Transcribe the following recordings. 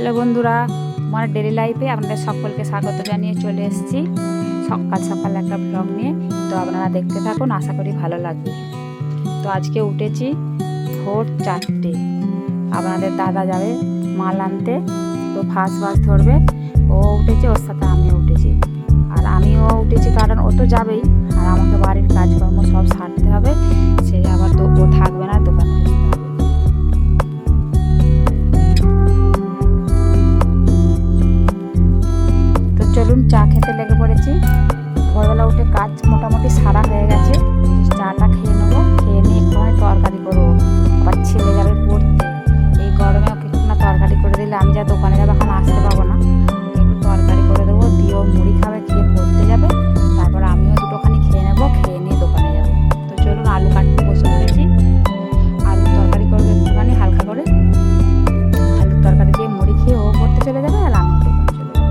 Hello বন্ধুরা, আমার daily লাইফে আপনাদের সকলকে স্বাগত জানিয়ে চলে এসেছি সকাল সকাল একটা ব্লগ নিয়ে। তো আপনারা দেখতে থাকুন, আশা করি ভালো লাগবে। তো আজকে উঠেছি ভোর 4টে। আপনাদের দাদা যাবে মাল আনতে, তো ফার্স্ট বাস ধরবে। ও উঠেছে, ওর সাথে আমিও উঠেছি। আর আমিও উঠেছি কারণ ও তো যাবেই, আর আমাকে বাড়ির কাজকর্ম সব সারতে হবে। সে আবার তো ও থাকবে না, দোকানে বসতে হবে। চলুন, চা খেতে লেগে পড়েছি। ভোরবেলা উঠে কাজ মোটামুটি সারা হয়ে গেছে। চাটা খেয়ে নেবো, খেয়ে নিয়ে একটুখানি তরকারি করবো। আবার ছেলে যাবে পড়তে, এই গরমে ওকে একটু না তরকারি করে দিলে আমি যা দোকানে যাবো এখন আসতে পাবো না। ওকে একটু তরকারি করে দেবো, দিয়ে ও মুড়ি খাবে, খেয়ে পড়তে যাবে। তারপর আমিও দুটোখানি খেয়ে নেবো, খেয়ে নিয়ে দোকানে যাবো। তো চলুন, আলু কাটতে বসে পড়েছি। আলুর তরকারি করবো একটুখানি হালকা করে। আলুর তরকারি দিয়ে মুড়ি খেয়ে ও পড়তে চলে যাবে, আর আমি দোকানে চলে যাবো।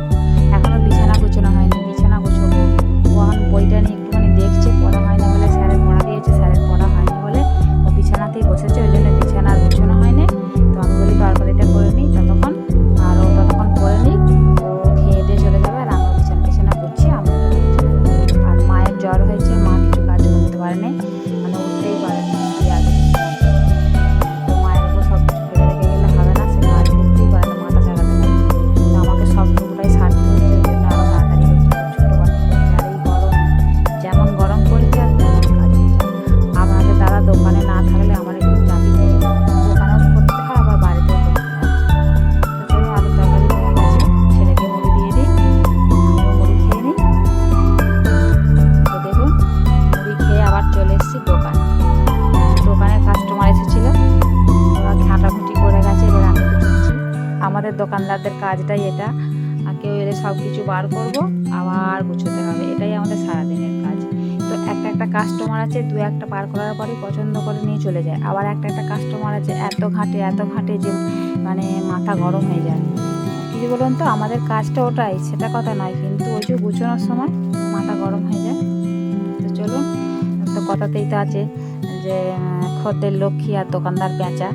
এখনো বিছানা গুছানো হয়নি, বিছানা গুছাবো। ও এখন বইটা নিয়ে একটুখানি দেখছে, পড়া হয়নি বলে, স্যারের পড়া দিয়েছে, স্যারের পড়া হয়নি বলে ও বিছানাতেই বসেছে, ওই জন্য বিছানা আর গুছানো হয়নি। তো আমি বলি তরকারিটা করে নিই ততক্ষণ, আর ও ততক্ষণ করে নিই। ও খেয়ে দিয়ে চলে যাবে, আর আমিও বিছানা করছি, আমিও দোকানে চলে যাবো। আর মায়ের জ্বর হয়েছে, মা কিছু কাজ করতে পারেনি, মানে উঠতেই পারেনি। তো মায়ের উপর সব কিছু ফেলে রেখে গেলে হবে না, সে কাজ করতেই পারে না, মাথা চালাতে পারে। তো আমাকে সব টুকুটাই সারতে হচ্ছে, ওই জন্য আরও তাড়াতাড়ি হচ্ছে, ছোটো বাটি করছে। আর এই গরম, যেমন গরম পড়েছে আর তেমন কাজ হচ্ছে। আপনাদের দাদা দোকানে না থাকলে আমার একটু চাপই পড়ে যায়, দোকানেও করতে হয়, আবার বাড়িতেও করতে হয়। তো চলো, আলুর তরকারি হয়ে গেছে, ছেলেকে মুড়ি দিয়ে দিই, আমিও মুড়ি খেয়ে নিই। তো দেখুন, মুড়ি খেয়ে আবার চলে এসেছি দোকানে। দোকানে কাস্টমার এসেছিলো, ওরা ঘাঁটাঘুঁটি করে গেছে, এবার আমি গুছাচ্ছি। আমাদের দোকানদারদের কাজটাই এটা, আর কেউ এলে সব কিছু বার করব, আবার গুছোতে হবে, এটাই আমাদের সারাদিনের কাজ। তো একটা কাস্টমার আছে, দু একটা পার করার পরে পছন্দ করে নিয়ে চলে যায়। আবার একটা কাস্টমার আছে এত ঘাঁটে যে মানে মাথা গরম হয়ে যায়। কিছু বলুন তো, আমাদের কাজটা ওটাই, সেটা কথা নয়, কিন্তু ওই যে গুছোনোর সময় মাথা গরম হয়ে যায়। তো চলুন, তো কথাতেই তো আছে যে খদ্দের লক্ষ্মী আর দোকানদার পেঁচা।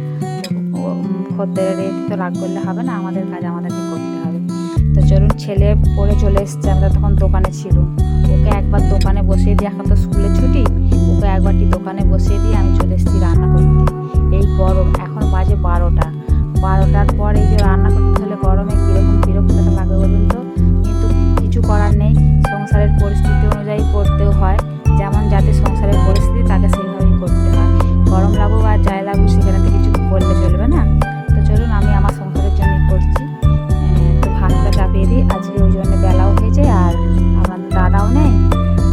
খদ্দের তো রাগ করলে হবে না, আমাদের কাজ আমাদেরকে করতে হবে। তো চলুন, ছেলে পড়ে চলে এসছে, আমরা তখন দোকানে ছিলাম। ওকে একবার দোকানে বসিয়ে দিই, এখন তো স্কুলে ছুটি, ওকে একবারটি দোকানে বসিয়ে দিয়ে আমি চলে এসেছি রান্না করতে। এই গরম, এখন বাজে 12টার পর এই যে রান্না করতে হলে গরমে কীরকম বিরক্তটা লাগবে বলুন তো। কিন্তু কিছু করার নেই, সংসারের পরিস্থিতি অনুযায়ী করতেও হয়। যেমন যাতে সংসারের পরিস্থিতি তাকে সেইভাবেই করতে হয়। গরম লাগুক আর যাই লাগুক, সেখানে তো কিছু বললে চলবে না। তো চলুন, আমি আমার সংসারের জন্যই করছি। তো ভাতটা চাপিয়ে দিই, আজকে ওই জন্য বেলাও হয়েছে, আর আমাদের দাদাও নেই,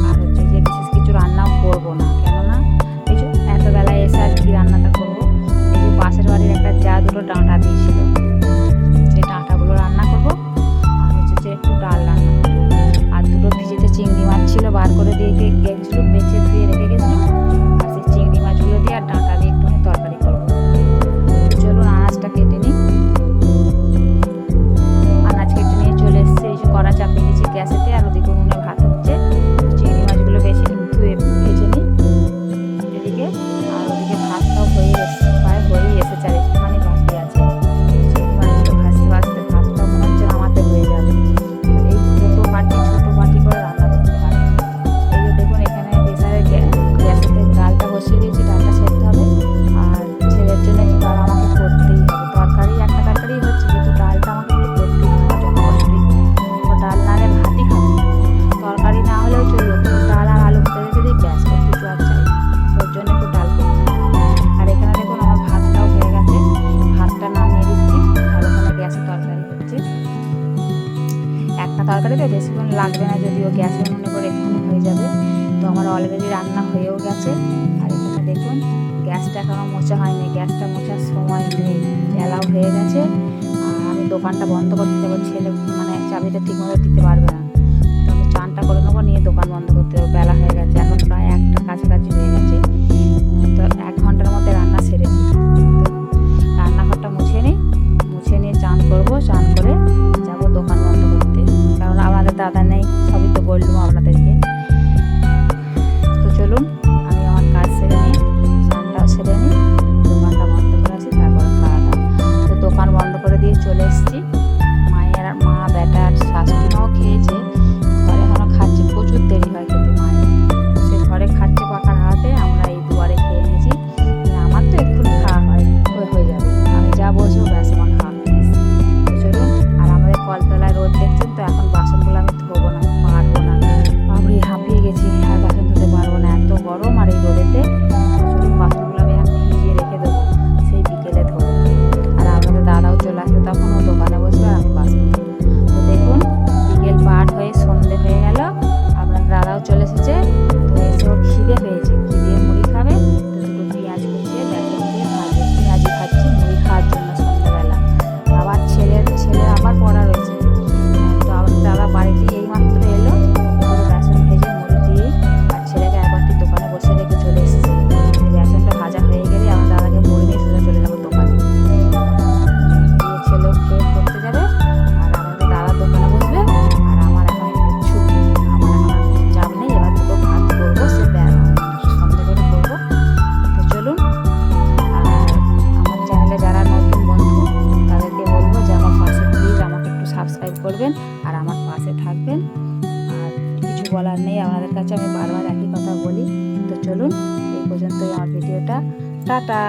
আর হচ্ছে যে বিশেষ কিছু রান্নাও করবো না, কেননা এই যে এত বেলায় এসে আর কি রান্নাটা করবো। এই যে পাশের বাড়ির একটা যা দুটো ডাঁটা দিয়েছিল, সেই ডাঁটাগুলো রান্না করবো, আর হচ্ছে যে একটু ডাল রান্না করবো। আর দুটো ভিজেতে চিংড়ি মাছ ছিল, বার করে দিয়ে গেছিলো, বেছে ধুয়ে রেখে গেছিলো, আর সেই চিংড়ি মাছগুলো দিয়ে আর ডাঁটা দিয়ে একটুখানি তরকারি করবো। চলুন, আনাজটা কেটে নিই। আনাজ কেটে নিয়ে চলে এসেছে, এই যে কড়া চাপিয়ে দিয়েছি গ্যাসেতে, আর ওদিকে উনুনে ভাত হচ্ছে। চিংড়ি মাছগুলো বেশি ধুয়ে ভেজে নিই এদিকে, আর ওদিকে ভাতটাও হয়ে এসেছে, প্রায় হয়েই এসেছে, আর একটুখানি বাকি আছে। চিংড়ি মাছগুলো ভাজতে ভাজতে ভাতটাও মনে হচ্ছে আমাদের হয়ে যাবে। এই ছোটো বাটি করে রান্না করতে হয়। এই যে দেখুন, এখানে প্রেসারে গ্যাসেতে ডালটা বসিয়ে দিয়েছি, ডালটা সেদ্ধ হবে, আর ছেলের জন্য একটু ডাল আমাকে করতেই হবে। একটা তরকারি হচ্ছে, কিন্তু ডালটা আমাকে একটু করতেই হবে, যত কষ্টই হোক। ও ডাল না হলে ভাতই খাবে না, তরকারি না হলেও চলবে, কিন্তু ডাল আর আলু ভেজে রেখে দিই, ব্যাস, ওর কিছু আর চাই না। ওর জন্য একটু ডাল করতে হবে। আর এখানে দেখুন, আমার ভাতটাও হয়ে গেছে, ভাতটা নামিয়ে দিচ্ছি, আর ওখানে গ্যাসে তরকারি হচ্ছে। একটা তরকারিতে বেশিক্ষণ লাগবে না, যদিও গ্যাসে উনুনে করে এক্ষুনি হয়ে যাবে। তো আমার অলরেডি রান্না হয়েও গেছে। আর এখানে দেখুন, গ্যাসটা এখনও মোছা হয়নি, গ্যাসটা মোছার সময় নেই, বেলাও হয়ে গেছে। আর আমি দোকানটা বন্ধ করতে যাবো, ছেলে মানে চাবিটা ঠিকমতো দিতে পারবে না। তো আমি চানটা করে নেবো, নিয়ে দোকান বন্ধ করতে যাবো, বেলা হয়ে গেছে, এখন প্রায় 1টা কাছাকাছি হয়ে গেছে। তো 1 ঘন্টার মধ্যে রান্না সেরেছি। তো রান্নাঘরটা মুছে নিয়ে চান করবো, চান করে যাবো দোকান বন্ধ করতে, কারণ আমাদের দাদা নেই, সবই তো বললাম আপনাদেরকে। তো চলুন, আমি আমার কাজ সেরে নিই, চানটাও সেরে নিই, দোকানটা বন্ধ করে আসি, তারপর খাওয়া দাওয়া। তো দোকান বন্ধ করে দিয়ে চলে এসেছি। তখন ও দোকানে বসবে আর আমি বাসন ধোবো। তো দেখুন বিকেল পার হয়ে সন্ধে হয়ে গেল, আপনার দাদাও চলে এসেছে। তো এসে ওর খিদে পেয়েছে, খিদে মুড়ি খাবে। তো দুটো পেঁয়াজ কুচিয়ে বেসন দিয়ে ভাজবে, পেঁয়াজি খাচ্ছি মুড়ি খাওয়ার জন্য সন্ধ্যেবেলা। আবার ছেলের আবার পড়া রয়েছে। তো আমার দাদা বাড়িতে এইমাত্র এলো, দুটো বেসন ভেজে মুড়ি দিয়ে আর ছেলেকে একবারটি দোকানে বসে রেখে চলে এসেছে। বেসনটা ভাজা হয়ে গেলে আমার দাদাকে মুড়ি নিয়ে সোজা চলে যাবো দোকানে, দিয়ে ছেলেও খেয়ে পড়তে যাবে আর আমাদের দাদা দোকানে বসবে। আর আমার এখন একটু ছুটি, আমার এখন আর চাপ নেই, এবার দুটো ভাত করবো, সে সন্ধে করে করবো। তো চলুন, আর আমার চ্যানেলে যারা নতুন বন্ধু তাদেরকে বলবো যে আমার পাশে প্লিজ আমাকে একটু সাবস্ক্রাইব করবেন আর আমার পাশে থাকবেন। আর কিছু বলার নেই আপনাদের কাছে, আমি বারবার একই কথা বলি। তো চলুন, এই পর্যন্তই আমার ভিডিওটা। টাটা।